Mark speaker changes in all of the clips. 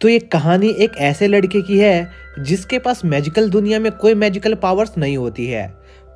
Speaker 1: तो ये कहानी एक ऐसे लड़के की है जिसके पास मैजिकल दुनिया में कोई मैजिकल पावर्स नहीं होती है।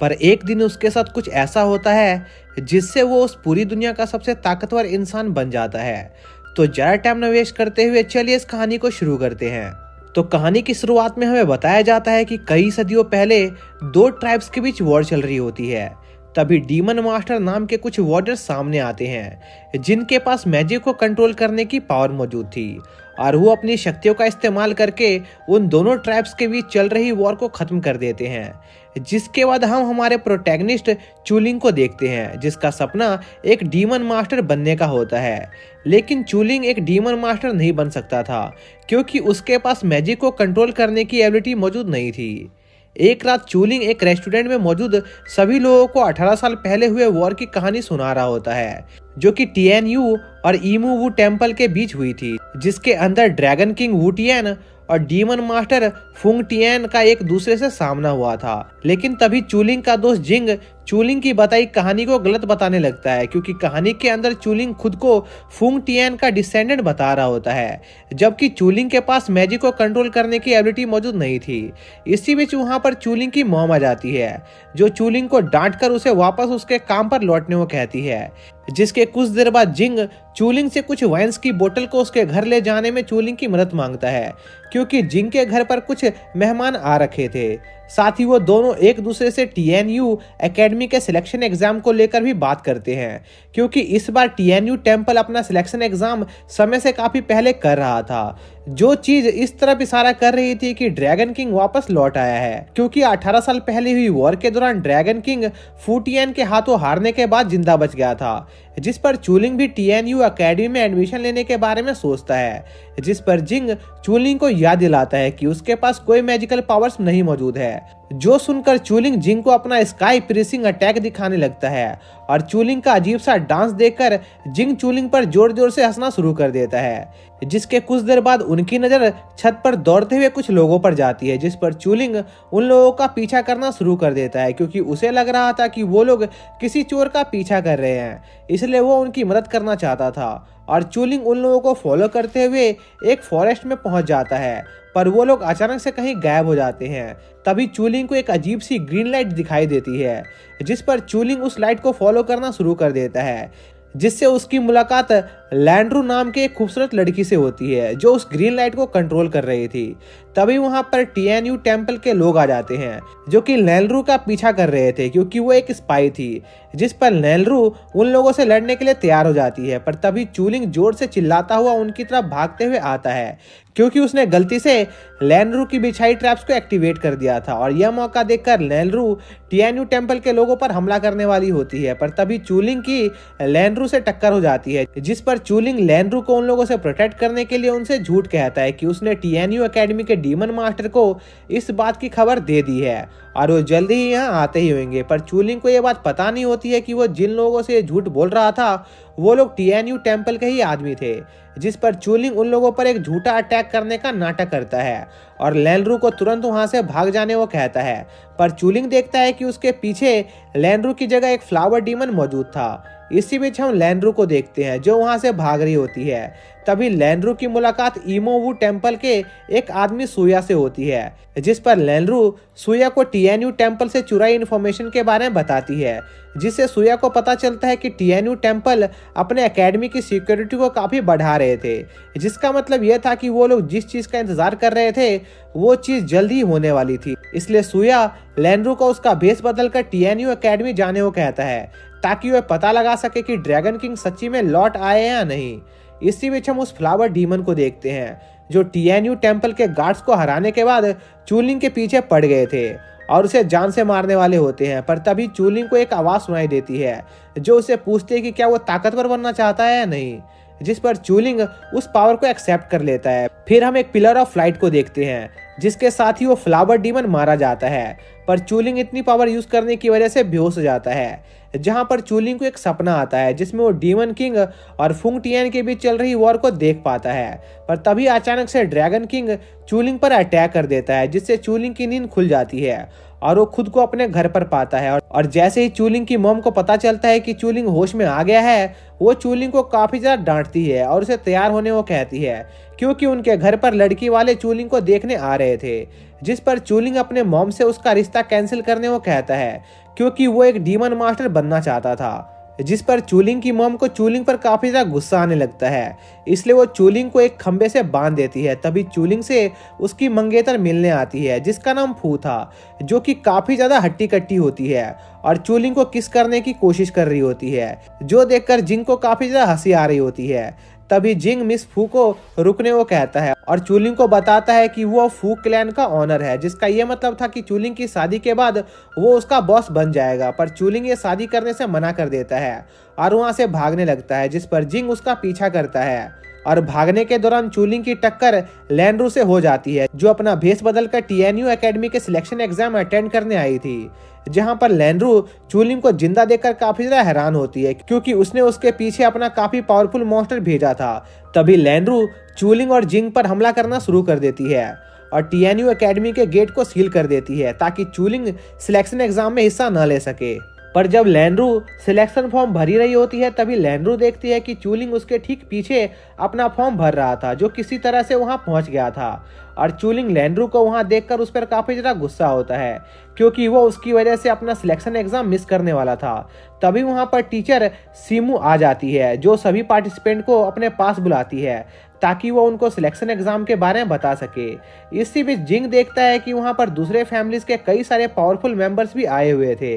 Speaker 1: पर एक दिन उसके साथ कुछ ऐसा होता है जिससे वो उस पूरी दुनिया का सबसे ताकतवर इंसान बन जाता है। तो ज़्यादा टाइम न वेस्ट करते हुए चलिए इस कहानी को शुरू करते हैं। तो कहानी की शुरुआत में हमें बताया जाता है कि कई सदियों पहले दो ट्राइब्स के बीच वॉर चल रही होती है। तभी डीमन मास्टर नाम के कुछ वॉरियर्स सामने आते हैं जिनके पास मैजिक को कंट्रोल करने की पावर मौजूद थी और वो अपनी शक्तियों का इस्तेमाल करके उन दोनों ट्राइब्स के बीच चल रही वॉर को खत्म कर देते हैं। जिसके बाद हम हमारे प्रोटैगनिस्ट चूलिंग को देखते हैं जिसका सपना एक डीमन मास्टर बनने का होता है। लेकिन चूलिंग एक डीमन मास्टर नहीं बन सकता था क्योंकि उसके पास मैजिक को कंट्रोल करने की एबिलिटी मौजूद नहीं थी। एक रात चूलिंग एक रेस्टोरेंट में मौजूद सभी लोगों को 18 साल पहले हुए वॉर की कहानी सुना रहा होता है जो कि टिएनयू और ईमू वू टेम्पल के बीच हुई थी, जिसके अंदर ड्रैगन किंग वू टिएन और डीमन मास्टर फुंग टिएन का एक दूसरे से सामना हुआ था। लेकिन तभी चूलिंग का दोस्त जिंग चूलिंग की बताई कहानी को गलत बताने लगता है क्योंकि कहानी के अंदर चूलिंग खुद को फुंग टिएन का डिसेंडेंट बता रहा होता है, जबकि चूलिंग के पास मैजिक को कंट्रोल करने की एबिलिटी मौजूद नहीं थी। इसी बीच वहां पर चूलिंग की मॉम आ जाती है जो चूलिंग को डांट कर उसे वापस उसके काम पर लौटने को कहती है। जिसके कुछ देर बाद जिंग चूलिंग से कुछ वाइन्स की बोतल को उसके घर ले जाने में चूलिंग की मदद मांगता है क्योंकि जिंग के घर पर कुछ मेहमान आ रखे थे। साथ ही वो दोनों एक दूसरे से टीएनयू एकेडमी के सिलेक्शन एग्जाम को लेकर भी बात करते हैं क्योंकि इस बार टीएनयू टेम्पल अपना सिलेक्शन एग्जाम समय से काफी पहले कर रहा था, जो चीज इस तरफ इशारा कर रही थी कि ड्रैगन किंग वापस लौट आया है क्योंकि 18 साल पहले हुई वॉर के दौरान ड्रैगन किंग फूटियन के हाथों हारने के बाद जिंदा बच गया था। जिस पर चूलिंग भी टीएनयू एकेडमी में एडमिशन लेने के बारे में सोचता है, जिस पर जिंग चूलिंग को याद दिलाता है कि उसके पास कोई मैजिकल पावर्स नहीं मौजूद है। जो सुनकर चूलिंग जिंग को अपना स्काई प्रेसिंग अटैक दिखाने लगता है और चूलिंग का अजीब सा डांस देखकर जिंग चूलिंग पर जोर जोर से हंसना शुरू कर देता है। जिसके कुछ देर बाद उनकी नजर छत पर दौड़ते हुए कुछ लोगों पर जाती है, जिस पर चूलिंग उन लोगों का पीछा करना शुरू कर देता है क्योंकि उसे लग रहा था कि वो लोग किसी चोर का पीछा कर रहे हैं, इसलिए वो उनकी मदद करना चाहता था। और चूलिंग उन लोगों को फॉलो करते हुए एक फॉरेस्ट में पहुंच जाता है, पर वो लोग अचानक से कहीं गायब हो जाते हैं। तभी चूलिंग को एक अजीब सी ग्रीन लाइट दिखाई देती है, जिस पर चूलिंग उस लाइट को फॉलो करना शुरू कर देता है, जिससे उसकी मुलाकात लैंड्रू नाम के एक खूबसूरत लड़की से होती है जो उस ग्रीन लाइट को कंट्रोल कर रही थी। तभी वहां पर टीएनयू टेम्पल के लोग आ जाते हैं जो कि लैंड्रू का पीछा कर रहे थे क्योंकि वो एक स्पाई थी। जिस पर लैंड्रू उन लोगों से लड़ने के लिए तैयार हो जाती है, पर तभी चूलिंग जोर से चिल्लाता हुआ उनकी तरफ भागते हुए आता है क्योंकि उसने गलती से लैंड्रू की बिछाई ट्रैप्स को एक्टिवेट कर दिया था। और यह मौका देखकर लैंड्रू टीएनयू टेम्पल के लोगों पर हमला करने वाली होती है, पर तभी चूलिंग की लैंड्रू से टक्कर हो जाती है, जिस पर चूलिंग लैंड्रू को उन लोगों से प्रोटेक्ट करने के लिए उनसे झूठ कहता है कि उसने टीएनयू एकेडमी के डीमन मास्टर को इस बात की खबर दे दी है और वो जल्दी ही यहाँ आते ही होंगे। पर चूलिंग को यह बात पता नहीं होती है कि वो जिन लोगों से झूठ बोल रहा था वो लोग टीएनयू टेम्पल के ही आदमी थे। जिस पर चूलिंग उन लोगों पर एक झूठा अटैक करने का नाटक करता है और लैंड्रू को तुरंत वहां से भाग जाने को कहता है, पर चूलिंग देखता है कि उसके पीछे लैंड्रू की जगह एक फ्लावर डीमन मौजूद था। इसी बीच हम लैंड्रू को देखते हैं जो वहां से भाग रही होती है। तभी लैंड्रू की मुलाकात ईमोवू टेम्पल के एक आदमी सूया से होती है, जिस पर लैंड्रू सूया को टीएनयू टेम्पल से चुराई इन्फॉर्मेशन के बारे में बताती है, जिससे सूया को पता चलता है कि टीएनयू टेम्पल अपने एकेडमी की सिक्योरिटी को काफी बढ़ा रहे थे, जिसका मतलब यह था कि वो लोग जिस चीज का इंतजार कर रहे थे वो चीज जल्दी होने वाली थी। इसलिए सूया लैंड्रू को उसका भेष बदलकर टीएनयू एकेडमी जाने को कहता है ताकि वह पता लगा सके कि ड्रैगन किंग सच्ची में लौट आए हैं या नहीं। इसी बीच हम उस फ्लावर डीमन को देखते हैं जो टीएनयू टेम्पल के गार्ड्स को हराने के बाद चूलिंग के पीछे पड़ गए थे और उसे जान से मारने वाले होते हैं। पर तभी चूलिंग को एक आवाज सुनाई देती है जो उसे पूछती है कि क्या वो ताकतवर बनना चाहता है या नहीं, जिस पर चूलिंग उस पावर को एक्सेप्ट कर लेता है। फिर हम एक पिलर ऑफ लाइट को देखते हैं जिसके साथ ही वो फ्लावर डीमन मारा जाता है, पर चूलिंग इतनी पावर यूज करने की वजह से बेहोश हो जाता है। जहां पर चूलिंग को एक सपना आता है जिसमें वो डीमन किंग और फुंग टिएन के बीच चल रही वॉर को देख पाता है, पर तभी अचानक से ड्रैगन किंग चूलिंग पर अटैक कर देता है जिससे चूलिंग की नींद खुल जाती है और वो खुद को अपने घर पर पाता है। और जैसे ही चूलिंग की मॉम को पता चलता है कि चूलिंग होश में आ गया है, वो चूलिंग को काफी ज्यादा डांटती है और उसे तैयार होने वो कहती है, क्योंकि उनके घर पर लड़की वाले चूलिंग को देखने आ रहे थे। जिस पर चूलिंग अपने मॉम से उसका रिश्ता कैंसिल करने वो कहता है, क्योंकि वो एक डीमन मास्टर बनना चाहता था। जिस पर चूलिंग की मॉम को चूलिंग पर काफी ज्यादा गुस्सा आने लगता है, इसलिए वो चूलिंग को एक खंबे से बांध देती है। तभी चूलिंग से उसकी मंगेतर मिलने आती है, जिसका नाम फू था, जो कि काफी ज्यादा हट्टी कट्टी होती है और चूलिंग को किस करने की कोशिश कर रही होती है, जो देखकर जिंग को काफी ज्यादा हंसी आ रही होती है। तभी जिंग मिस फू को रुकने को कहता है और चूलिंग को बताता है कि वो फू क्लैन का ऑनर है, जिसका ये मतलब था कि चूलिंग की शादी के बाद वो उसका बॉस बन जाएगा। पर चूलिंग ये शादी करने से मना कर देता है और वहां से भागने लगता है, जिस पर जिंग उसका पीछा करता है। और भागने के दौरान चूलिंग की टक्कर लैंड्रू से हो जाती है, जो अपना भेष बदलकर टीएनयू एकेडमी के सिलेक्शन एग्जाम अटेंड करने आई थी। जहां पर लैंड्रू चूलिंग को जिंदा देखकर काफी ज्यादा हैरान होती है, क्योंकि उसने उसके पीछे अपना काफी पावरफुल मॉन्स्टर भेजा था। तभी लैंड्रू चूलिंग और जिंग पर हमला करना शुरू कर देती है और टीएनयू एकेडमी के गेट को सील कर देती है, ताकि चूलिंग सिलेक्शन एग्जाम में हिस्सा न ले सके। पर जब लैंड्रू सिलेक्शन फॉर्म भरी रही होती है, तभी लैंड्रू देखती है कि चूलिंग उसके ठीक पीछे अपना फॉर्म भर रहा था, जो किसी तरह से वहां पहुंच गया था। और चूलिंग लैंड्रू को वहां देखकर उस पर काफी ज्यादा गुस्सा होता है, क्योंकि वो उसकी वजह से अपना सिलेक्शन एग्जाम मिस करने वाला था। तभी वहां पर टीचर सीमू आ जाती है, जो सभी पार्टिसिपेंट को अपने पास बुलाती है, ताकि वो उनको सिलेक्शन एग्जाम के बारे में बता सके। इसी बीच जिंग देखता है कि वहां पर दूसरे फैमिलीज के कई सारे पावरफुल मेंबर्स भी आए हुए थे,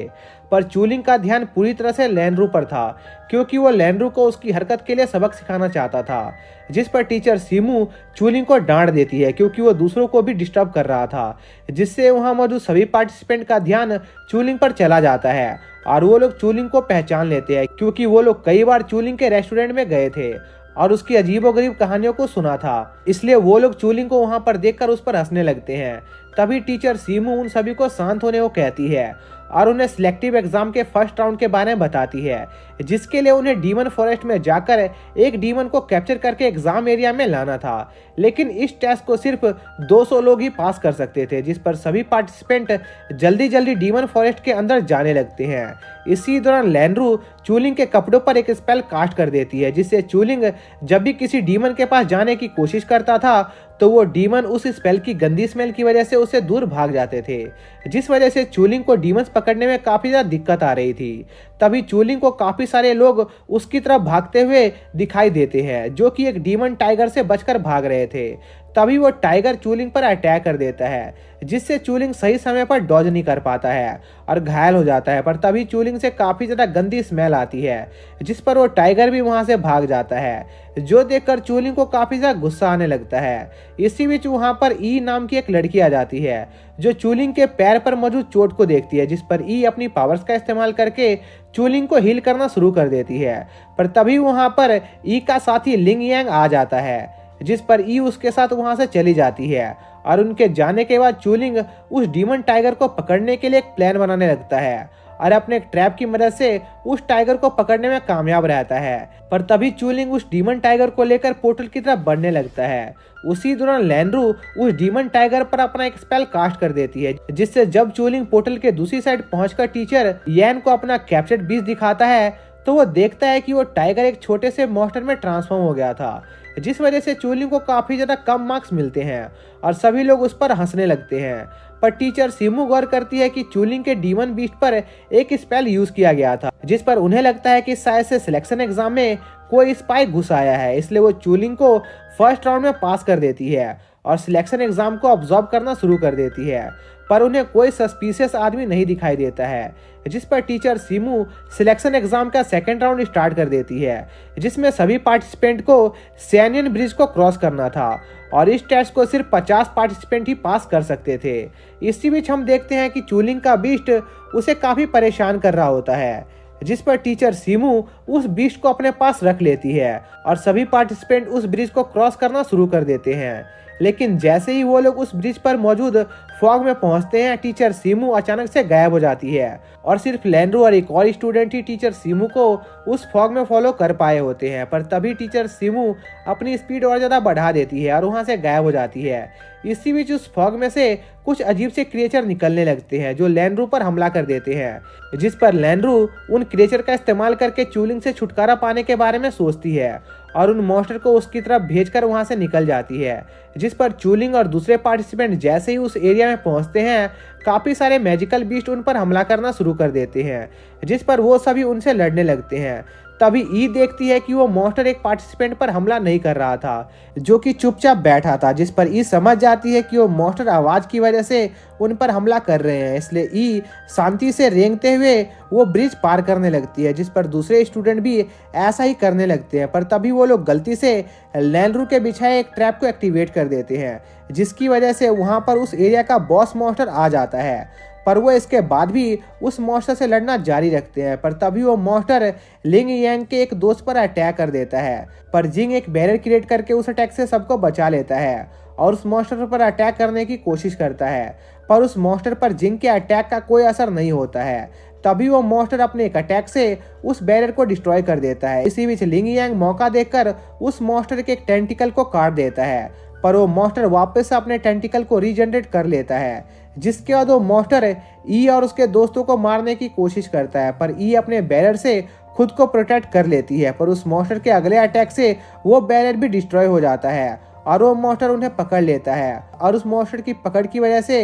Speaker 1: पर चूलिंग का ध्यान पूरी तरह से लैंड्रू पर था, क्योंकि वो लैंड्रू को उसकी हरकत के लिए सबक सिखाना चाहता था। जिस पर टीचर सीमू चूलिंग को डांट देती है, क्योंकि वो दूसरों को भी डिस्टर्ब कर रहा था, जिससे वहां मौजूद सभी पार्टिसिपेंट का ध्यान चूलिंग पर चला जाता है और वो लोग चूलिंग को पहचान लेते हैं, क्योंकि वो लोग कई बार चूलिंग के रेस्टोरेंट में गए थे और उसकी अजीबोगरीब कहानियों को सुना था, इसलिए वो लोग चूलिंग को वहां पर देखकर उस पर हंसने लगते हैं। तभी टीचर सीमू उन सभी को शांत होने को कहती है और उन्हें सिलेक्टिव एग्जाम के फर्स्ट राउंड के बारे में बताती है, जिसके लिए उन्हें डीमन फॉरेस्ट में जाकर एक डीमन को कैप्चर करके एग्जाम एरिया में लाना था। लेकिन इस टेस्ट को सिर्फ 200 लोग ही पास कर सकते थे, जिस पर सभी पार्टिसिपेंट जल्दी जल्दी डीमन फॉरेस्ट के अंदर जाने लगते हैं। इसी दौरान लैंड्रू चूलिंग के कपड़ों पर एक स्पेल कास्ट कर देती है, जिससे चूलिंग जब भी किसी डीमन के पास जाने की कोशिश करता था, तो वो डीमन उस स्पेल की गंदी स्मेल की वजह से उससे दूर भाग जाते थे, जिस वजह से चूलिंग को डीमंस पकड़ने में काफी ज्यादा दिक्कत आ रही थी। तभी चूलिंग को काफी सारे लोग उसकी तरफ भागते हुए दिखाई देते हैं, जो कि एक डीमन टाइगर से बचकर भाग रहे थे। तभी वो टाइगर चूलिंग पर अटैक कर देता है, जिससे चूलिंग सही समय पर डॉज नहीं कर पाता है और घायल हो जाता है। पर तभी चूलिंग से काफी ज्यादा गंदी स्मेल आती है, जिस पर वो टाइगर भी वहां से भाग जाता है, जो देखकर चूलिंग को काफी ज्यादा गुस्सा आने लगता है। इसी बीच वहां पर ई नाम की एक लड़की आ जाती है, जो चूलिंग के पैर पर मौजूद चोट को देखती है, जिस पर ई अपनी पावर्स का इस्तेमाल करके चूलिंग को हील करना शुरू कर देती है। पर तभी वहां पर ई का साथी लिंग यांग आ जाता है, जिस पर ई उसके साथ वहां से चली जाती है और उनके जाने के बाद चूलिंग उस डीमन टाइगर को पकड़ने के लिए एक प्लान बनाने लगता है और अपने एक ट्रैप की मदद से उस टाइगर को पकड़ने में कामयाब रहता है। पर तभी चूलिंग उस डीमन टाइगर को लेकर पोर्टल की तरफ बढ़ने लगता है। उसी दौरान लैंड्रू उस डीमन टाइगर पर अपना एक स्पेल कास्ट कर देती है, जिससे जब चूलिंग पोर्टल के दूसरी साइड पहुंचकर टीचर यैन को अपना कैप्चर्ड बीस्ट दिखाता है, तो वो देखता है कि वो टाइगर एक छोटे से मॉन्स्टर में ट्रांसफॉर्म हो गया था, जिस वजह से चूलिंग को काफी ज्यादा कम मार्क्स मिलते हैं और सभी लोग उस पर हंसने लगते हैं। पर टीचर सीमू गौर करती है कि चूलिंग के डीमन बीस्ट पर एक स्पेल यूज किया गया था, जिस पर उन्हें लगता है कि शायद से सिलेक्शन एग्जाम में कोई स्पाई घुस आया है, इसलिए वो चूलिंग को फर्स्ट राउंड में पास कर देती है और सिलेक्शन एग्जाम को ऑब्जर्व करना शुरू कर देती है। पर उन्हें कोई सस्पिशियस आदमी नहीं दिखाई देता है, जिस पर टीचर सीमू सिलेक्शन एग्जाम का सेकेंड राउंड स्टार्ट कर देती है, जिसमें सभी पार्टिसिपेंट को सैनियन ब्रिज को क्रॉस करना था और इस टेस्ट को सिर्फ 50 पार्टिसिपेंट ही पास कर सकते थे। इसी बीच हम देखते हैं कि चूलिंग का बीस्ट उसे काफी परेशान कर रहा होता है, जिस पर टीचर सीमू उस बीस्ट को अपने पास रख लेती है और सभी पार्टिसिपेंट उस ब्रिज को क्रॉस करना शुरू कर देते हैं। लेकिन जैसे ही वो लोग उस ब्रिज पर मौजूद फॉग में पहुंचते हैं, टीचर सीमू अचानक से गायब हो जाती है और सिर्फ लेनरू और एक और स्टूडेंट ही टीचर सीमू को उस फॉग में फॉलो कर पाए होते हैं। पर तभी टीचर सीमू अपनी स्पीड और ज़्यादा बढ़ा देती है और वहां से गायब हो जाती है। इसी बीच उस फॉग में से कुछ अजीब से क्रिएचर निकलने लगते हैं जो लेनरू पर हमला कर देते हैं, जिस पर लेनरू उन क्रिएचर का इस्तेमाल करके चूलिंग से छुटकारा पाने के बारे में सोचती है और उन मॉन्स्टर को उसकी तरफ भेजकर वहां से निकल जाती है। जिस पर चूलिंग और दूसरे पार्टिसिपेंट जैसे ही उस एरिया में पहुंचते हैं, काफी सारे मैजिकल बीस्ट उन पर हमला करना शुरू कर देते हैं, जिस पर वो सभी उनसे लड़ने लगते हैं। तभी ई देखती है कि वो मॉन्स्टर एक पार्टिसिपेंट पर हमला नहीं कर रहा था, जो कि चुपचाप बैठा था, जिस पर ई समझ जाती है कि वो मॉन्स्टर आवाज की वजह से उन पर हमला कर रहे हैं। इसलिए ई शांति से रेंगते हुए वो ब्रिज पार करने लगती है, जिस पर दूसरे स्टूडेंट भी ऐसा ही करने लगते हैं। पर तभी वो लोग गलती से लेनरू के बिछाए एक ट्रैप को एक्टिवेट कर देते हैं, जिसकी वजह से वहां पर उस एरिया का बॉस मॉन्स्टर आ जाता है। पर वो इसके बाद भी उस मॉन्स्टर से लड़ना जारी रखते हैं। पर तभी वो मॉन्स्टर लिंग यांग के एक दोस्त पर अटैक कर देता है, पर जिंग एक बैरियर क्रिएट करके उस अटैक से सबको बचा लेता है और उस मॉन्स्टर पर अटैक करने की कोशिश करता है। पर उस मॉन्स्टर पर जिंग के अटैक का कोई असर नहीं होता है। तभी वो मॉन्स्टर अपने एक अटैक से उस बैरियर को डिस्ट्रॉय कर देता है। इसी बीच लिंग यांग मौका देखकर उस मॉन्स्टर के एक टेंटिकल को काट देता है, पर वो मॉन्स्टर वापस से अपने टेंटिकल को रीजनरेट कर लेता है, जिसके बाद वो मॉन्स्टर ई और उसके दोस्तों को मारने की कोशिश करता है। पर ई अपने बैरियर से खुद को प्रोटेक्ट कर लेती है, पर उस मॉन्स्टर के अगले अटैक से वो बैरियर भी डिस्ट्रॉय हो जाता है और वो मॉन्स्टर उन्हें पकड़ लेता है और उस मॉन्स्टर की पकड़ की वजह से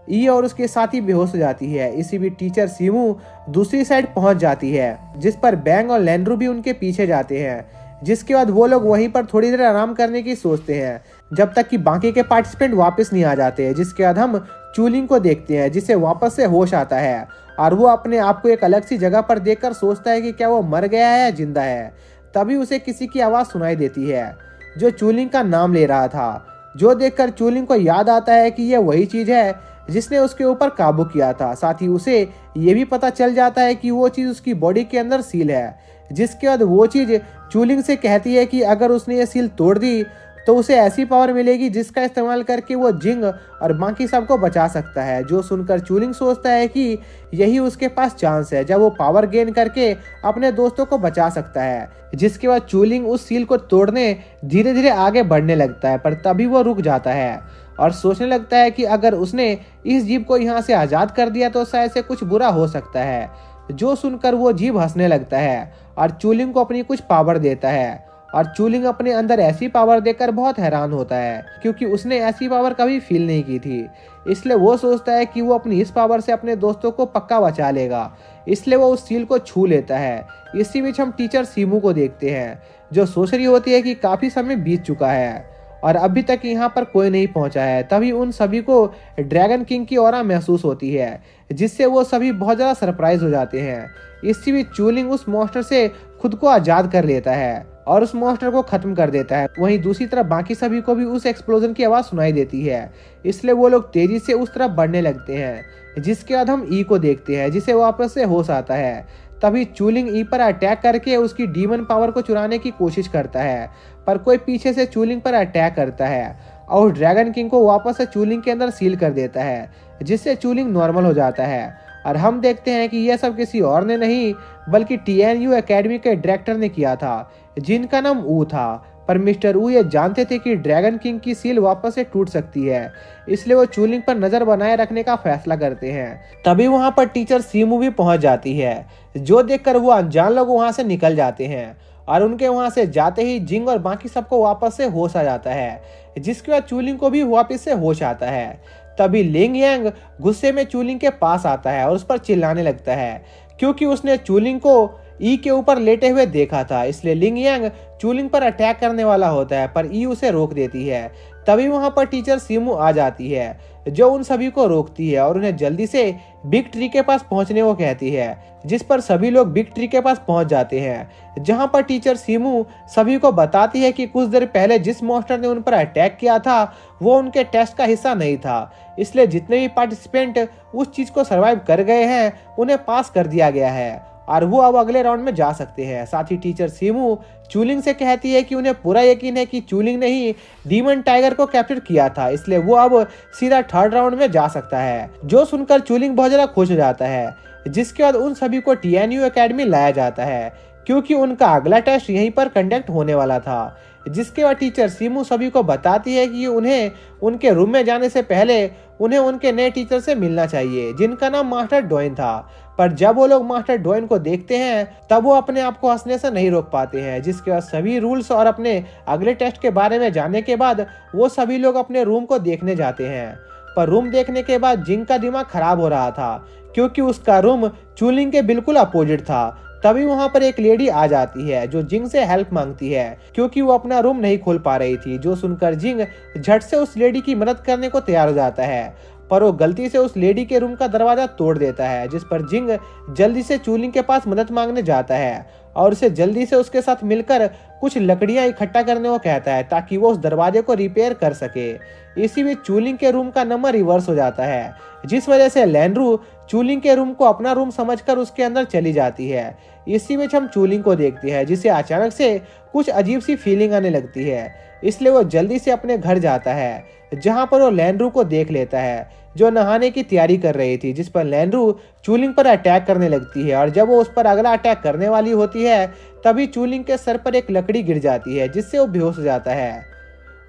Speaker 1: ई और उसके साथी बेहोश हो जाती है। इसी बीच टीचर सीमू दूसरी साइड पहुंच जाती है, जिस पर बैंग और लेनरू भी उनके पीछे जाते हैं, जिसके बाद वो लोग वहीं पर थोड़ी देर आराम करने की सोचते हैं जब तक कि बाकी के पार्टिसिपेंट वापस नहीं आ जाते हैं। जिसके बाद हम चूलिंग को देखते हैं, जिसे वापस से होश आता है और वो अपने आप को एक अलग सी जगह पर देखकर सोचता है कि क्या वो मर गया है या जिंदा है। तभी उसे किसी की आवाज़ सुनाई देती है जो चूलिंग का नाम ले रहा था, जो देखकर चूलिंग को याद आता है कि यह वही चीज़ है जिसने उसके ऊपर काबू किया था। साथ ही उसे ये भी पता चल जाता है कि वो चीज़ उसकी बॉडी के अंदर सील है, जिसके बाद वो चीज़ चूलिंग से कहती है कि अगर उसने ये सील तोड़ दी तो उसे ऐसी पावर मिलेगी जिसका इस्तेमाल करके वो जिंग और बाकी सबको बचा सकता है। जो सुनकर चूलिंग सोचता है कि यही उसके पास चांस है जब वो पावर गेन करके अपने दोस्तों को बचा सकता है। जिसके बाद चूलिंग उस सील को तोड़ने धीरे धीरे आगे बढ़ने लगता है, पर तभी वो रुक जाता है और सोचने लगता है कि अगर उसने इस जीव को यहाँ से आज़ाद कर दिया तो शायद से कुछ बुरा हो सकता है। जो सुनकर वो जीव हंसने लगता है और चूलिंग को अपनी कुछ पावर देता है और चूलिंग अपने अंदर ऐसी पावर देखकर बहुत हैरान होता है, क्योंकि उसने ऐसी पावर कभी फील नहीं की थी। इसलिए वो सोचता है कि वो अपनी इस पावर से अपने दोस्तों को पक्का बचा लेगा, इसलिए वो उस सील को छू लेता है। इसी बीच हम टीचर सीमू को देखते हैं, जो सोच रही होती है कि काफ़ी समय बीत चुका है और अभी तक यहाँ पर कोई नहीं पहुँचा है। तभी उन सभी को ड्रैगन किंग की ऑरा महसूस होती है, जिससे वो सभी बहुत ज़्यादा सरप्राइज हो जाते हैं। इसी बीच चूलिंग उस मॉन्स्टर से खुद को आज़ाद कर लेता है और उस मॉन्स्टर को खत्म कर देता है। वहीं दूसरी तरफ बाकी सभी को भी उस एक्सप्लोजन की आवाज़ सुनाई देती है, इसलिए वो लोग तेजी से उस तरफ बढ़ने लगते हैं। जिसके बाद हम ई को देखते हैं, जिसे वापस से होश आता है। तभी चूलिंग ई पर अटैक करके उसकी डीमन पावर को चुराने की कोशिश करता है, पर कोई पीछे से चूलिंग पर अटैक करता है और ड्रैगन किंग को वापस से चूलिंग के अंदर सील कर देता है, जिससे चूलिंग नॉर्मल हो जाता है। और हम देखते हैं कि यह सब किसी और ने नहीं बल्कि TNU एकेडमी के डायरेक्टर ने किया था, जिनका नाम ऊ था। पर मिस्टर ऊ ये जानते थे कि ड्रैगन किंग की सील वापस से टूट सकती है, इसलिए वो चूलिंग पर नजर बनाए रखने का फैसला करते हैं। तभी वहां पर टीचर सीमू भी पहुंच जाती है, जो देखकर वो अनजान लोग वहां से निकल जाते हैं और उनके वहां से जाते ही जिंग और बाकी सबको वापस से होश आ जाता है, जिसके बाद चूलिंग को भी वापस से होश आता है। तभी लिंग यांग गुस्से में चूलिंग के पास आता है और उस पर चिल्लाने लगता है, क्योंकि उसने चूलिंग को ई के ऊपर लेटे हुए देखा था। इसलिए लिंग यांग चूलिंग पर अटैक करने वाला होता है, पर ई उसे रोक देती है। तभी वहां पर टीचर सीमू आ जाती है, जो उन सभी को रोकती है और उन्हें जल्दी से बिग ट्री के पास पहुंचने को कहती है, जिस पर सभी लोग बिग ट्री के पास पहुंच जाते हैं। जहां पर टीचर सीमू सभी को बताती है कि कुछ देर पहले जिस मॉन्स्टर ने उन पर अटैक किया था वो उनके टेस्ट का हिस्सा नहीं था, इसलिए जितने भी पार्टिसिपेंट उस चीज को सर्वाइव कर गए हैं उन्हें पास कर दिया गया है और वो अब अगले राउंड में जा सकते हैं। साथ ही टीचर सीमू चूलिंग से कहती है कि उन्हें पूरा यकीन है कि चूलिंग ने ही डीमन टाइगर को कैप्चर किया था, इसलिए वो अब सीधा थर्ड राउंड में जा सकता है। जो सुनकर चूलिंग बहुत ज्यादा खुश हो जाता है, जिसके बाद उन सभी को टीएनयू एकेडमी लाया जाता है क्योंकि उनका अगला टेस्ट यहीं पर कंडक्ट होने वाला था। जिसके बाद टीचर सीमू सभी को बताती है कि उन्हें उनके रूम में जाने से पहले उन्हें उनके नए टीचर से मिलना चाहिए, जिनका नाम मास्टर डोइन था। पर जब वो लोग मास्टर डोइन को देखते हैं तब वो अपने आप को हंसने से नहीं रोक पाते हैं। जिसके बाद सभी रूल्स और अपने अगले टेस्ट के बारे में जानने के बाद वो सभी लोग अपने रूम को देखने जाते हैं। पर रूम देखने के बाद जिंग का दिमाग खराब हो रहा था क्योंकि उसका रूम चूलिंग के बिल्कुल अपोजिट था। तभी वहां पर एक लेडी आ जाती है जो जिंग से हेल्प मांगती है क्योंकि वो अपना रूम नहीं खोल पा रही थी। जो सुनकर जिंग झट से उस लेडी की मदद करने को तैयार हो जाता है, पर वो गलती से उस लेडी के रूम का दरवाजा तोड़ देता है। जिस पर जिंग जल्दी से चूलिंग के पास मदद मांगने जाता है और उसे जल्दी से उसके साथ मिलकर कुछ लकड़ियां इकट्ठा करने को कहता है ताकि वो उस दरवाजे को रिपेयर कर सके। इसी बीच चूलिंग के रूम का नंबर रिवर्स हो जाता है, जिस वजह से लैनरू चूलिंग के रूम को अपना रूम समझकर उसके अंदर चली जाती है। इसी बीच हम चूलिंग को देखते हैं जिसे अचानक से कुछ अजीब सी फीलिंग आने लगती है, इसलिए वो जल्दी से अपने घर जाता है जहां पर वो लैनरू को देख लेता है जो नहाने की तैयारी कर रही थी। जिस पर लैनरू चूलिंग पर अटैक करने लगती है और जब वो उस पर अगला अटैक करने वाली होती है तभी चूलिंग के सर पर एक लकड़ी गिर जाती है जिससे वो बेहोश हो जाता है।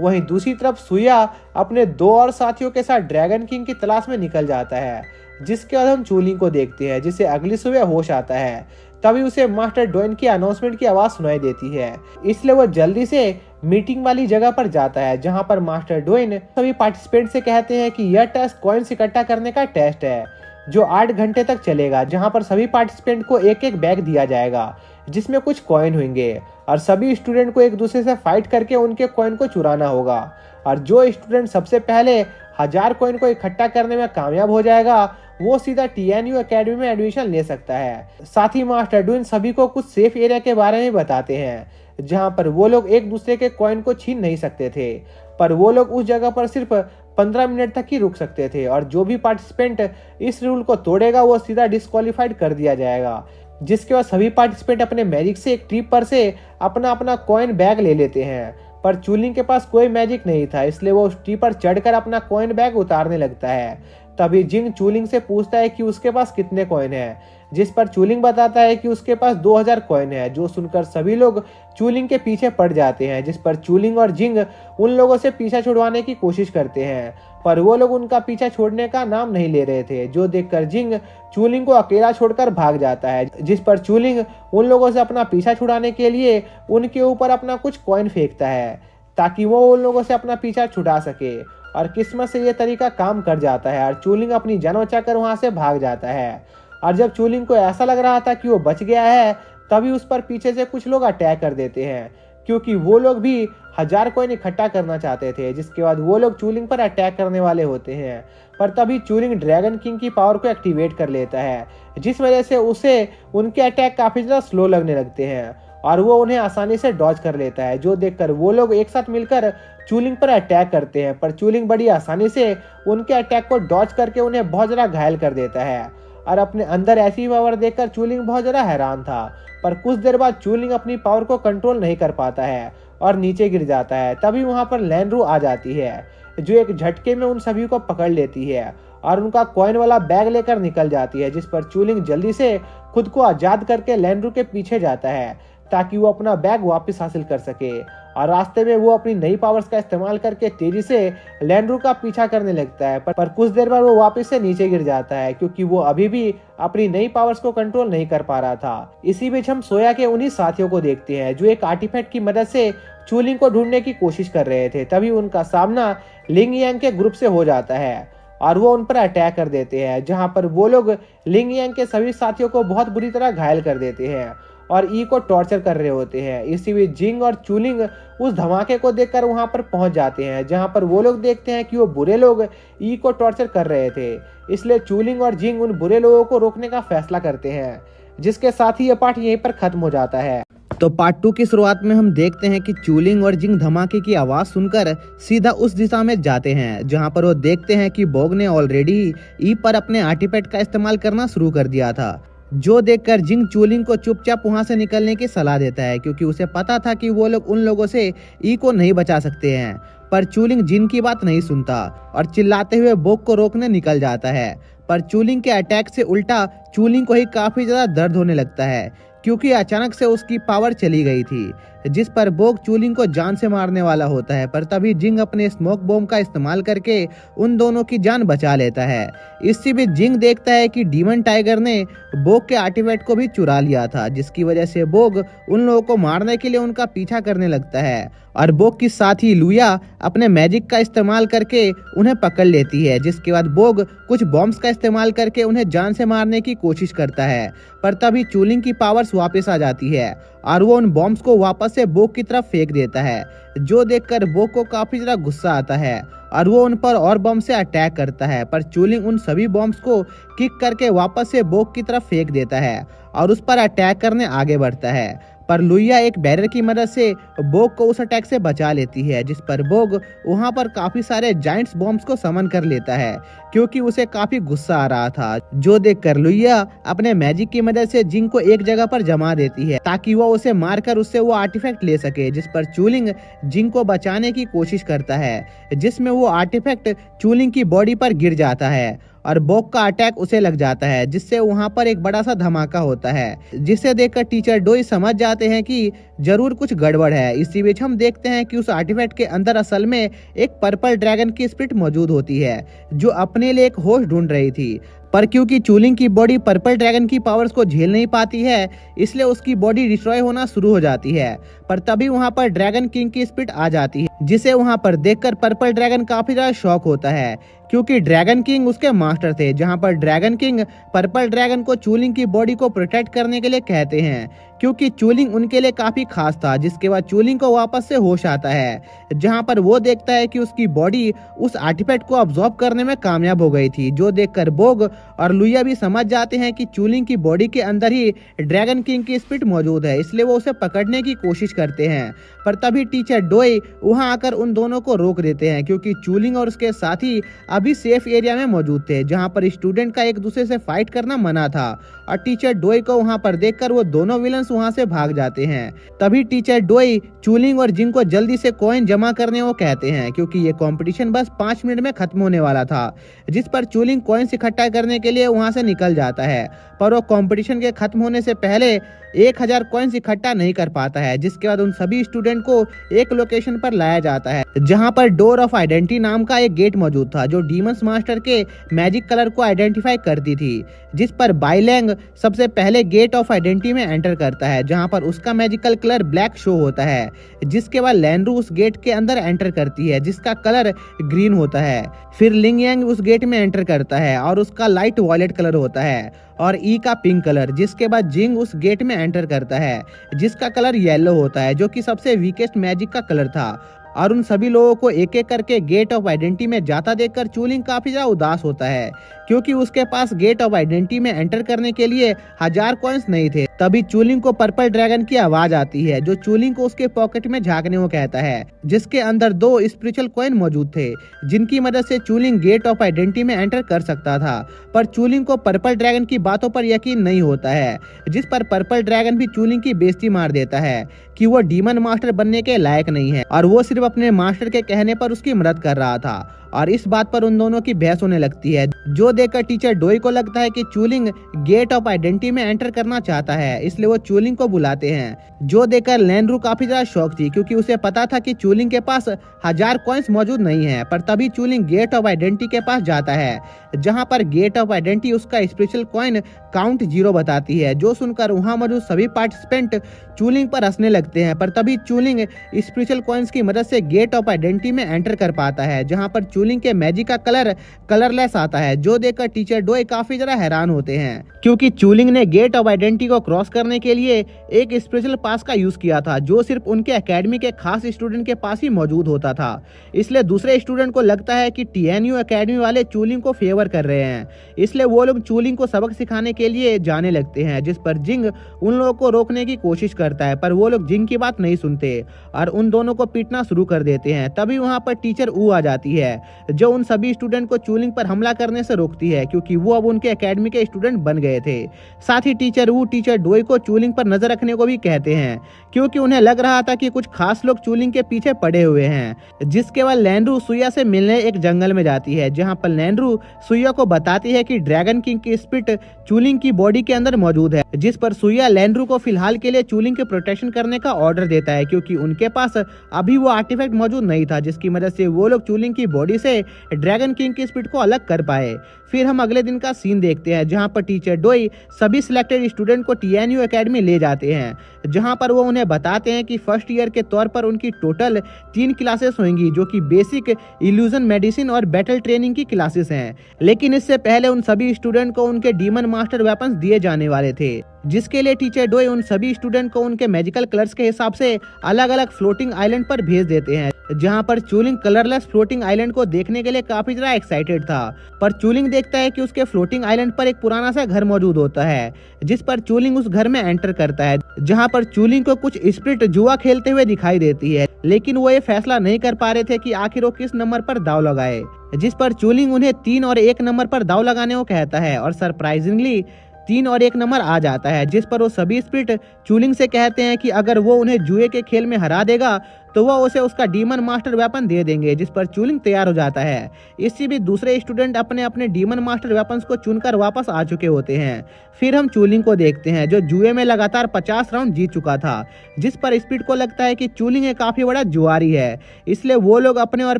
Speaker 1: वहीं दूसरी तरफ सुया अपने दो और साथियों के साथ ड्रैगन किंग की तलाश में निकल जाता है, जिसके बाद हम चूलिंग को देखते हैं जिसे अगली सुबह होश आता है। तभी उसे मास्टर डोइन की अनाउंसमेंट की आवाज सुनाई देती है, इसलिए वो जल्दी से मीटिंग वाली जगह पर जाता है जहां पर मास्टर डोइन सभी पार्टिसिपेंट से कहते हैं कि यह टेस्ट कॉइन्स इकट्ठा करने का टेस्ट है जो 8 घंटे तक चलेगा, जहां पर सभी पार्टिसिपेंट को एक एक बैग दिया जाएगा जिसमें कुछ कॉइन होंगे और सभी स्टूडेंट को एक दूसरे से फाइट करके उनके कॉइन को चुराना होगा। और जो स्टूडेंट सबसे पहले 1000 कॉइन को इकट्ठा करने में कामयाब हो जाएगा वो सीधा टीएनयू एकेडमी में एडमिशन ले सकता है। साथ ही मास्टर डोइन सभी को कुछ सेफ एरिया के बारे में बताते हैं जहां पर वो लोग एक दूसरे के कॉइन को छीन नहीं सकते थे, पर वो लोग उस जगह पर सिर्फ 15 मिनट तक ही रुक सकते थे और जो भी पार्टिसिपेंट इस रूल को तोड़ेगा वो सीधा डिस्क्वालीफाइड कर दिया जाएगा। जिसके बाद सभी पार्टिसिपेंट अपने मैजिक से एक ट्रिप पर से अपना अपना कॉइन बैग ले लेते हैं, पर चूलिंग के पास कोई मैजिक नहीं था, इसलिए वो उस ट्री पर चढ़कर अपना कॉइन बैग उतारने लगता है। तभी जिंग चूलिंग से पूछता है कि उसके पास कितने कॉइन है, जिस पर चूलिंग बताता है कि उसके पास 2000 कॉइन है। जो सुनकर सभी लोग चूलिंग के पीछे पड़ जाते हैं, जिस पर चूलिंग और जिंग उन लोगों से पीछा छुड़वाने की कोशिश करते हैं, पर वो लोग उनका पीछा छोड़ने का नाम नहीं ले रहे थे। जो देखकर जिंग चूलिंग को अकेला छोड़कर भाग जाता है, जिस पर चूलिंग उन लोगों से अपना पीछा छुड़ाने के लिए उनके ऊपर अपना कुछ कॉइन फेंकता है ताकि वो उन लोगों से अपना पीछा छुड़ा सके। और किस्मत से ये तरीका काम कर जाता है और चूलिंग अपनी जान बचाकर वहां से भाग जाता है। और जब चूलिंग को ऐसा लग रहा था कि वो बच गया है तभी उस पर पीछे से कुछ लोग अटैक कर देते हैं क्योंकि वो लोग भी 1000 कॉइन इकट्ठा करना चाहते थे। जिसके बाद वो लोग चूलिंग पर अटैक करने वाले होते हैं, पर तभी चूलिंग ड्रैगन किंग की पावर को एक्टिवेट कर लेता है, जिस वजह से उसे उनके अटैक काफी ज्यादा स्लो लगने लगते हैं और वो उन्हें आसानी से डॉज कर लेता है। जो देखकर वो लोग एक साथ मिलकर चूलिंग पर अटैक करते हैं, पर चूलिंग बड़ी आसानी से उनके अटैक को डॉज करके उन्हें बहुत ज्यादा घायल कर देता है। और अपने अंदर ऐसी पावर देखकर चूलिंग बहुत ज्यादा हैरान था, पर कुछ देर बाद चूलिंग अपनी पावर को कंट्रोल नहीं कर पाता है और नीचे गिर जाता है। तभी वहां पर लैनरू आ जाती है जो एक झटके में उन सभी को पकड़ लेती है और उनका कॉइन वाला बैग लेकर निकल जाती है, जिस पर चूलिंग जल्दी से खुद को आजाद करके लैनरू के पीछे जाता है ताकि वो अपना बैग वापस हासिल कर सके। और रास्ते में वो अपनी नई पावर्स का इस्तेमाल करके तेजी से लैनरू का पीछा करने लगता है, पर कुछ देर बाद वो वापस से नीचे गिर जाता है क्योंकि वो अभी भी अपनी नई पावर्स को कंट्रोल नहीं कर पा रहा था। इसी बीच हम सोया के उन्हीं साथियों को देखते हैं जो एक आर्टिफैक्ट की मदद से चूलिंग को ढूंढने की कोशिश कर रहे थे। तभी उनका सामना लिंग यांग के ग्रुप से हो जाता है और वो उन पर अटैक कर देते हैं, जहां पर वो लोग लिंग यांग के सभी साथियों को बहुत बुरी तरह घायल कर देते हैं और ई को टॉर्चर कर रहे होते हैं। इसी बीच जिंग और चूलिंग उस धमाके को देखकर वहां पर पहुंच जाते हैं, जहां पर वो लोग देखते हैं कि वो बुरे लोग ई को टॉर्चर कर रहे थे, इसलिए चूलिंग और जिंग उन बुरे लोगों को रोकने का फैसला करते हैं, जिसके साथ ही यह पार्ट यहीं पर खत्म हो जाता है। तो पार्ट 2 की शुरुआत में हम देखते हैं कि चूलिंग और जिंग धमाके की आवाज सुनकर सीधा उस दिशा में जाते हैं, जहां पर वो देखते हैं कि बोग ने ऑलरेडी ई पर अपने आर्टिफैक्ट का इस्तेमाल करना शुरू कर दिया था। जो देखकर जिंग चूलिंग को चुपचाप वहां से निकलने की सलाह देता है, क्योंकि उसे पता था कि वो लोग उन लोगों से ई को नहीं बचा सकते हैं। पर चूलिंग जिन की बात नहीं सुनता और चिल्लाते हुए बोक को रोकने निकल जाता है। पर चूलिंग के अटैक से उल्टा चूलिंग को ही काफी ज्यादा दर्द होने लगता है, क्योंकि अचानक से उसकी पावर चली गई थी, जिस पर बोक चूलिंग को जान से मारने वाला होता है। पर तभी जिंग अपने स्मोक बॉम्ब का इस्तेमाल करके उन दोनों की जान बचा लेता है। इसी बीच जिंग देखता है कि डीमन टाइगर ने बोग के आर्टिफैक्ट को भी चुरा लिया था, जिसकी वजह से बोग उन लोगों को मारने के लिए उनका पीछा करने लगता है और बोग की साथी लुया अपने मैजिक का इस्तेमाल करके उन्हें पकड़ लेती है। जिसके बाद बोग कुछ बॉम्ब्स का इस्तेमाल करके उन्हें जान से मारने की कोशिश करता है, पर तभी चूलिंग की पावर्स वापस आ जाती है और वो उन बॉम्ब्स को वापस से बोग की तरफ फेंक देता है, जो देखकर बोग को काफी ज्यादा गुस्सा आता है और वो उन पर और बम से अटैक करता है। पर चूलिंग उन सभी बॉम्ब्स को किक करके वापस से बोग की तरफ फेंक देता है और उस पर अटैक करने आगे बढ़ता है। पर लुइया एक बैरियर की मदद से बोग को उस अटैक से बचा लेती है, जिस पर बोग वहां पर काफी सारे जाइंट्स बॉम्ब्स को समन कर लेता है, क्योंकि उसे काफी गुस्सा आ रहा था। जो देखकर लुइया अपने मैजिक की मदद से जिंग को एक जगह पर जमा देती है ताकि वो उसे मारकर उससे वो आर्टिफैक्ट ले सके, जिस पर चूलिंग जिंग को बचाने की कोशिश करता है, जिसमें वो आर्टिफैक्ट चूलिंग की बॉडी पर गिर जाता है और बोक का अटैक उसे लग जाता है, जिससे वहां पर एक बड़ा सा धमाका होता है, जिसे देखकर टीचर डोई समझ जाते हैं कि जरूर कुछ गड़बड़ है। इसी बीच हम देखते हैं कि उस आर्टिफैक्ट के अंदर असल में एक पर्पल ड्रैगन की स्पिरिट मौजूद होती है, जो अपने लिए एक होस्ट ढूंढ रही थी। पर क्योंकि चूलिंग की बॉडी पर्पल ड्रैगन की पावर्स को झेल नहीं पाती है, इसलिए उसकी बॉडी डिस्ट्रॉय होना शुरू हो जाती है। पर तभी वहां पर ड्रैगन किंग की स्पिरिट आ जाती है, जिसे वहां पर देखकर पर्पल ड्रैगन काफी ज्यादा शॉक होता है, क्योंकि ड्रैगन किंग उसके मास्टर थे। जहां पर ड्रैगन किंग पर्पल ड्रैगन को चूलिंग की बॉडी को प्रोटेक्ट करने के लिए कहते हैं, क्योंकि चूलिंग उनके लिए काफी खास था। जिसके बाद चूलिंग को वापस से होश आता है, जहां पर वो देखता है कि उसकी बॉडी उस आर्टिफैक्ट को अब्सॉर्ब करने में कामयाब हो गई थी। जो देखकर बोग और लुइया भी समझ जाते हैं कि चूलिंग की बॉडी के अंदर ही ड्रैगन किंग की स्पिरिट मौजूद है, इसलिए वो उसे पकड़ने की कोशिश करते हैं। पर तभी टीचर डोई वहां आकर उन दोनों को रोक देते हैं, क्योंकि चूलिंग और उसके साथी अभी सेफ एरिया में मौजूद थे, जहां पर स्टूडेंट का एक दूसरे से फाइट करना मना था। और टीचर डोई को वहां पर देखकर वो दोनों विलन्स वहां से भाग जाते हैं। तभी टीचर डोई चूलिंग और जिंग को जल्दी से कॉइन जमा करने को कहते हैं, क्योंकि ये कंपटीशन बस 5 मिनट में खत्म होने वाला था। जिस पर चूलिंग कॉइन्स इकट्ठा करने के लिए वहां से निकल जाता है, पर वो कंपटीशन के खत्म होने से पहले 1000 कॉइन्स इकट्ठा नहीं कर पाता है। जिसके बाद उन सभी स्टूडेंट को एक लोकेशन पर लाया जाता है, जहां पर डोर ऑफ आइडेंटिटी नाम का एक गेट मौजूद था, जो डीमंस मास्टर के मैजिक कलर को आइडेंटिफाई करती थी। जिस पर बाइलैंग सबसे पहले गेट ऑफ आइडेंटिटी में एंटर करता है, जहां पर उसका मैजिकल कलर ब्लैक शो होता है। जिसके बाद लैनरू उस गेट के अंदर एंटर करती है, जिसका कलर ग्रीन होता है। फिर लिंग यांग उस गेट में एंटर करता है और उसका लाइट वॉयलेट कलर होता है, और ई का पिंक कलर। जिसके बाद जिंग उस गेट में एंटर करता है, जिसका कलर येलो होता है, जो कि सबसे वीकेस्ट मैजिक का कलर था। और उन सभी लोगों को एक एक करके गेट ऑफ आइडेंटिटी में जाता देखकर चूलिंग काफी ज्यादा उदास होता है, क्योंकि उसके पास गेट ऑफ आइडेंटिटी में एंटर करने के लिए 1000 कॉइन्स नहीं थे। तभी चूलिंग को पर्पल ड्रैगन की आवाज आती है, जो चूलिंग को उसके पॉकेट में झांकने को कहता है, जिसके अंदर 2 स्पिरिचुअल कॉइन मौजूद थे, जिनकी मदद से चूलिंग गेट ऑफ आइडेंटिटी में एंटर कर सकता था। पर चूलिंग को पर्पल ड्रैगन की बातों पर यकीन नहीं होता है, जिस पर पर्पल ड्रैगन भी चूलिंग की बेइज्जती मार देता है कि वो डीमन मास्टर बनने के लायक नहीं है, और वो सिर्फ अपने मास्टर के कहने पर उसकी मदद कर रहा था। और इस बात पर उन दोनों की बहस होने लगती है, जो देखकर टीचर डोई को लगता है कि चूलिंग गेट ऑफ आइडेंटिटी में एंटर करना चाहता है, इसलिए वो चूलिंग को बुलाते हैं। जो देखकर लैनरू काफी ज्यादा शॉक थी, क्योंकि उसे पता था कि चूलिंग के पास 1000 कॉइन्स मौजूद नहीं है। पर तभी चूलिंग गेट ऑफ आइडेंटिटी के पास जाता है, जहां पर गेट ऑफ आइडेंटिटी उसका स्पेशल कॉइन काउंट 0 बताती है, जो सुनकर वहां मौजूद सभी पार्टिसिपेंट चूलिंग पर हंसने लगते हैं। पर तभी चूलिंग स्पेशल कॉइन्स की मदद से गेट ऑफ आइडेंटिटी में एंटर कर पाता है, जहां पर चूलिंग के मैजिक का कलर कलरलेस आता है, जो देखकर टीचर डोई काफी ज्यादा हैरान होते हैं, क्योंकि चूलिंग ने गेट ऑफ आइडेंटिटी को क्रॉस करने के लिए एक स्पेशल पास का यूज किया था, जो सिर्फ उनके एकेडमी के खास स्टूडेंट के पास ही मौजूद होता था। इसलिए दूसरे स्टूडेंट को लगता है कि टीएनयू एकेडमी वाले चूलिंग को फेवर कर रहे हैं, इसलिए वो लोग चूलिंग को सबक सिखाने के लिए जाने लगते हैं। जिस पर जिंग उन लोगों को रोकने की कोशिश करता है, पर वो लोग जिंग की बात नहीं सुनते और उन दोनों को पीटना शुरू कर देते हैं। तभी वहां पर टीचर ऊ आ जाती है जो उन सभी स्टूडेंट को चूलिंग पर हमला करने से रोकती है, क्योंकि वो अब उनके एकेडमी के स्टूडेंट बन गए थे। साथ ही टीचर वू टीचर डोई को चूलिंग पर नजर रखने को भी कहते हैं, क्योंकि उन्हें लग रहा था कि कुछ खास लोग चूलिंग के पीछे पड़े हुए हैं। जिसके बाद लैंड्रू सुया से मिलने एक जंगल में जाती है, जहां पर लैंड्रू सुया को बताती है कि ड्रैगन किंग की स्पिरिट चूलिंग की बॉडी के अंदर मौजूद है। जिस पर सुया लैंड्रू को फिलहाल के लिए चूलिंग के प्रोटेक्शन करने का ऑर्डर देता है, क्योंकि उनके पास अभी वो आर्टिफैक्ट मौजूद नहीं था जिसकी मदद से वो लोग चूलिंग की बॉडी से ड्रैगन किंग की स्पिरिट को अलग कर पाए। फिर हम अगले दिन का सीन देखते हैं, जहां पर टीचर डोई सभी सिलेक्टेड स्टूडेंट को टीएनयू एकेडमी ले जाते हैं, जहां पर वो उन्हें बताते हैं कि फर्स्ट ईयर के तौर पर उनकी टोटल 3 क्लासेस होंगी, जो कि बेसिक, इल्यूजन मेडिसिन और बैटल ट्रेनिंग की क्लासेस हैं। लेकिन इससे पहले उन सभी स्टूडेंट को उनके डीमन मास्टर वेपन्स दिए जाने वाले थे, जिसके लिए टीचर डोई उन सभी स्टूडेंट को उनके मैजिकल कलर्स के हिसाब से अलग अलग फ्लोटिंग आइलैंड पर भेज देते हैं। जहां पर चूलिंग कलरलेस फ्लोटिंग आइलैंड को देखने के लिए काफी ज्यादा एक्साइटेड था, पर चूलिंग देखता है कि उसके फ्लोटिंग आइलैंड पर एक पुराना सा घर मौजूद होता है, जिस पर चूलिंग उस घर में एंटर करता है, जहां पर चूलिंग को कुछ स्पिरिट जुआ खेलते हुए दिखाई देती है। लेकिन वो ये फैसला नहीं कर पा रहे थे कि आखिर वो किस नंबर पर दाव लगाए, जिस पर चूलिंग उन्हें 3 और 1 नंबर पर दाव लगाने को कहता है, और सरप्राइजिंगली 3 और 1 नंबर आ जाता है। जिस पर वो सभी स्पिरिट चूलिंग से कहते हैं कि अगर वो उन्हें जुए के खेल में हरा देगा तो वो उसे उसका डीमन मास्टर वेपन दे देंगे, जिस पर चूलिंग तैयार हो जाता है। इससे भी दूसरे स्टूडेंट अपने अपने डीमन मास्टर वेपन्स को चुनकर वापस आ चुके होते हैं। फिर हम चूलिंग को देखते हैं, जो जुए में लगातार 50 राउंड जीत चुका था, जिस पर स्पीड को लगता है कि चूलिंग एक काफी बड़ा जुआरी है, इसलिए वो लोग अपने और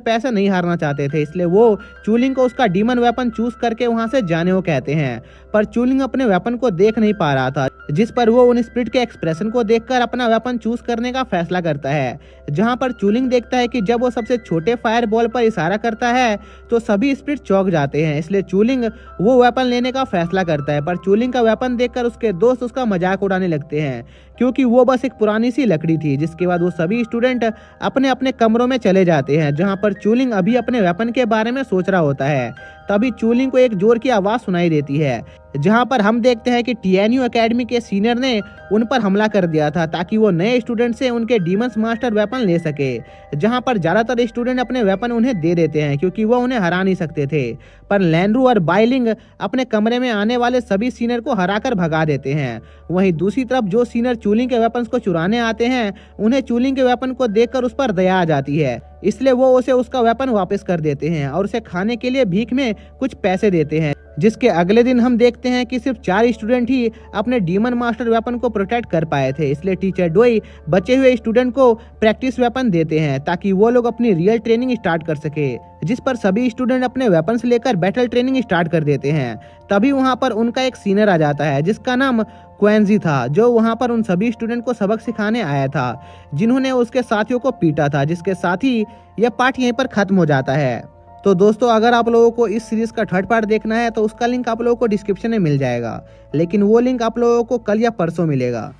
Speaker 1: पैसे नहीं हारना चाहते थे, इसलिए वो चूलिंग को उसका डीमन वेपन चूज करके वहां से जाने को कहते हैं। पर चूलिंग अपने वेपन को देख नहीं पा रहा था, जिस पर वो उन स्पिरिट के एक्सप्रेशन को देखकर अपना वेपन चूज करने का फैसला करता है। जहां पर चूलिंग देखता है कि जब वो सबसे छोटे फायर बॉल पर इशारा करता है तो सभी स्पिरिट चौंक जाते हैं, इसलिए चूलिंग वो वेपन लेने का फैसला करता है। पर चूलिंग का वेपन देखकर उसके दोस्त उसका मजाक उड़ाने लगते हैं, क्योंकि वो बस एक पुरानी सी लकड़ी थी। जिसके बाद वो सभी स्टूडेंट अपने अपने कमरों में चले जाते हैं, जहां पर चूलिंग अभी अपने वेपन के बारे में सोच रहा होता है। तभी चूलिंग को एक जोर की आवाज सुनाई देती है, जहां पर हम देखते हैं कि टीएनयू एकेडमी के सीनियर ने उन पर हमला कर दिया था, ताकि वो नए स्टूडेंट से उनके डीमंस मास्टर वेपन ले सके। जहां पर ज्यादातर स्टूडेंट अपने वेपन उन्हें दे देते हैं, क्योंकि वो उन्हें हरा नहीं सकते थे। पर लैंड्रू और बाइलिंग अपने कमरे में आने वाले सभी सीनियर को हराकर भगा देते हैं। वहीं दूसरी तरफ जो सीनियर चूलिंग के वेपन्स को चुराने आते हैं, उन्हें चूलिंग के वेपन को देखकर उस पर दया आ जाती है, इसलिए वो उसे उसका वेपन वापस कर देते हैं और उसे खाने के लिए भीख में कुछ पैसे देते हैं। जिसके अगले दिन हम देखते हैं कि सिर्फ 4 स्टूडेंट ही अपने डीमन मास्टर वेपन को प्रोटेक्ट कर पाए थे, इसलिए टीचर डोई बचे हुए स्टूडेंट को प्रैक्टिस वेपन देते हैं, ताकि वो लोग अपनी रियल ट्रेनिंग स्टार्ट कर सके। जिस पर सभी स्टूडेंट अपने वेपन्स लेकर बैटल ट्रेनिंग स्टार्ट कर देते हैं। तभी वहां पर उनका एक सीनियर आ जाता है, जिसका नाम क्वेंजी था, जो वहां पर उन सभी स्टूडेंट को सबक सिखाने आया था, जिन्होंने उसके साथियों को पीटा था। जिसके साथ ही यह पार्ट यहीं पर खत्म हो जाता है। तो दोस्तों, अगर आप लोगों को इस सीरीज का थर्ड पार्ट देखना है तो उसका लिंक आप लोगों को डिस्क्रिप्शन में मिल जाएगा, लेकिन वो लिंक आप लोगों को कल या परसों मिलेगा।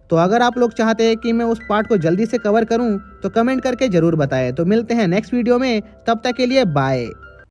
Speaker 1: तो अगर आप लोग चाहते हैं कि मैं उस पार्ट को जल्दी से कवर करूं तो कमेंट करके जरूर बताएं। तो मिलते हैं नेक्स्ट वीडियो में, तब तक के लिए बाय।